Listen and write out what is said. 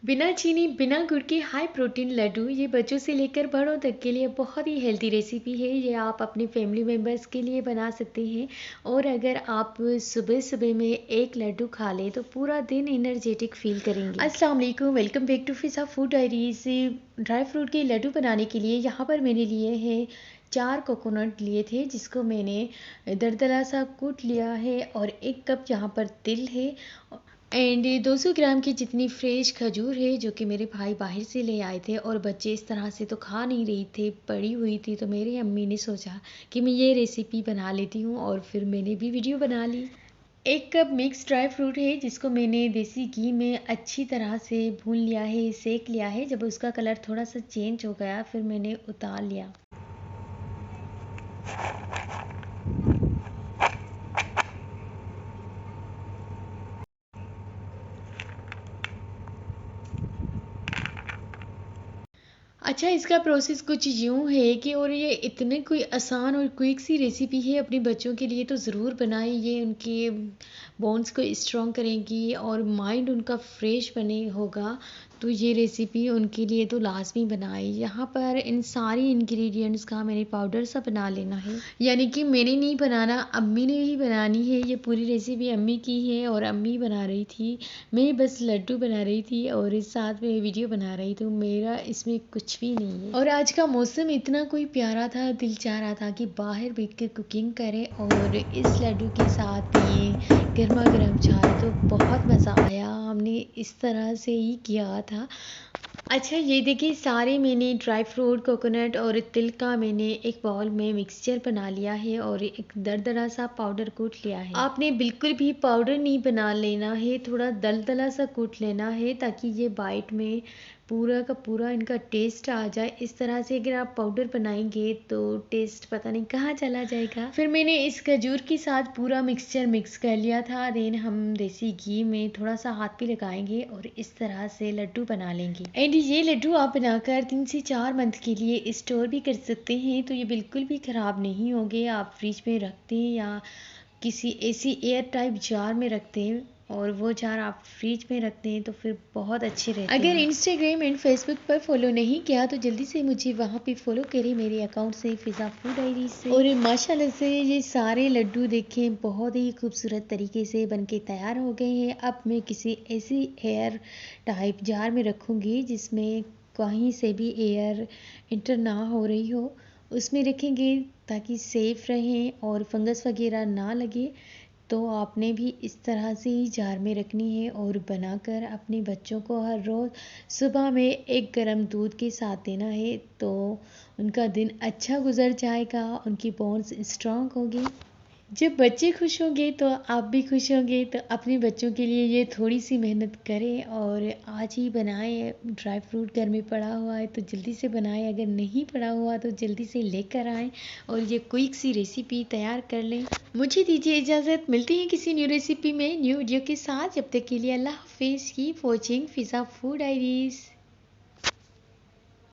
बिना चीनी बिना गुड़ के हाई प्रोटीन लड्डू ये बच्चों से लेकर बड़ों तक के लिए बहुत ही हेल्दी रेसिपी है। ये आप अपने फैमिली मेम्बर्स के लिए बना सकते हैं और अगर आप सुबह सुबह में एक लड्डू खा लें तो पूरा दिन एनर्जेटिक फील करेंगे। अस्सलाम वालेकुम, welcome back to Fiza food diaries. Dry fruit के लड्डू बनाने के लिए यहाँ पर मैंने लिए हैं 4 कोकोनट लिए थे, जिसको मैंने दरदरा सा कूट लिया है, और 1 कप यहाँ पर तिल है एंड 200 ग्राम की जितनी फ्रेश खजूर है, जो कि मेरे भाई बाहर से ले आए थे और बच्चे इस तरह से तो खा नहीं रही थे, पड़ी हुई थी, तो मेरी अम्मी ने सोचा कि मैं ये रेसिपी बना लेती हूँ और फिर मैंने भी वीडियो बना ली। 1 कप मिक्स ड्राई फ्रूट है, जिसको मैंने देसी घी में अच्छी तरह से भून लिया है, सेक लिया है। जब उसका कलर थोड़ा सा चेंज हो गया फिर मैंने उतार लिया। अच्छा, इसका प्रोसेस कुछ यूँ है कि, और ये इतने कोई आसान और क्विक सी रेसिपी है, अपने बच्चों के लिए तो ज़रूर बनाएं। ये उनके बोन्स को स्ट्रॉन्ग करेगी और माइंड उनका फ्रेश बने होगा, तो ये रेसिपी उनके लिए तो लाजमी बनाएं। यहाँ पर इन सारी इंग्रेडिएंट्स का मैंने पाउडर सा बना लेना है, यानी कि मैंने नहीं बनाना, अम्मी ने ही बनानी है। ये पूरी रेसिपी अम्मी की है और अम्मी बना रही थी, मैं बस लड्डू बना रही थी और इस साथ में वीडियो बना रही, तो मेरा इसमें कुछ भी नहीं है। और आज का मौसम इतना कोई प्यारा था, दिल चाह रहा था कि बाहर बैठकर कुकिंग करें और इस लड्डू के साथ पिए गर्मा गर्म चाय, तो बहुत मज़ा आया। हमने इस तरह से ही किया था। अच्छा, ये देखिए, सारे मैंने ड्राई फ्रूट, कोकोनट और तिल का मैंने एक बाउल में मिक्सचर बना लिया है और एक दरदरा सा पाउडर कूट लिया है। आपने बिल्कुल भी पाउडर नहीं बना लेना है, थोड़ा दलदला सा कूट लेना है, ताकि ये बाइट में पूरा का पूरा इनका टेस्ट आ जाए। इस तरह से अगर आप पाउडर बनाएंगे तो टेस्ट पता नहीं कहाँ चला जाएगा। फिर मैंने इस खजूर के साथ पूरा मिक्सचर मिक्स कर लिया था। देन हम देसी घी में थोड़ा सा हाथ भी लगाएंगे और इस तरह से लड्डू बना लेंगे। एंड ये लड्डू आप बनाकर 3 से 4 मंथ के लिए स्टोर भी कर सकते हैं, तो ये बिल्कुल भी ख़राब नहीं होंगे। आप फ्रिज में रखते हैं या किसी ऐसी एयर टाइप जार में रखते हैं और वो जार आप फ्रिज में रखते हैं, तो फिर बहुत अच्छे रहते हैं। अगर इंस्टाग्राम एंड फेसबुक पर फॉलो नहीं किया तो जल्दी से मुझे वहाँ पे फॉलो करें, मेरे अकाउंट से, फिज़ा फूड डायरी से। और माशाल्लाह से ये सारे लड्डू देखें बहुत ही खूबसूरत तरीके से बनके तैयार हो गए हैं। अब मैं किसी ऐसी एयर टाइप जार में रखूँगी जिसमें कहीं से भी एयर इंटर ना हो रही हो, उसमें रखेंगे ताकि सेफ़ रहें और फंगस वगैरह ना लगे। तो आपने भी इस तरह से ही जार में रखनी है और बनाकर अपने बच्चों को हर रोज़ सुबह में एक गर्म दूध के साथ देना है, तो उनका दिन अच्छा गुजर जाएगा, उनकी बोन्स स्ट्रॉन्ग होगी। जब बच्चे खुश होंगे तो आप भी खुश होंगे। तो अपने बच्चों के लिए ये थोड़ी सी मेहनत करें और आज ही बनाएं। ड्राई फ्रूट घर में पड़ा हुआ है तो जल्दी से बनाएं, अगर नहीं पड़ा हुआ तो जल्दी से लेकर आएं और ये क्विक सी रेसिपी तैयार कर लें। मुझे दीजिए इजाज़त, मिलती है किसी न्यू रेसिपी में न्यू वीडियो के साथ। जब तक के लिए अल्लाह हाफिज़। कीप वॉचिंग फिज़ा फूड डायरीज।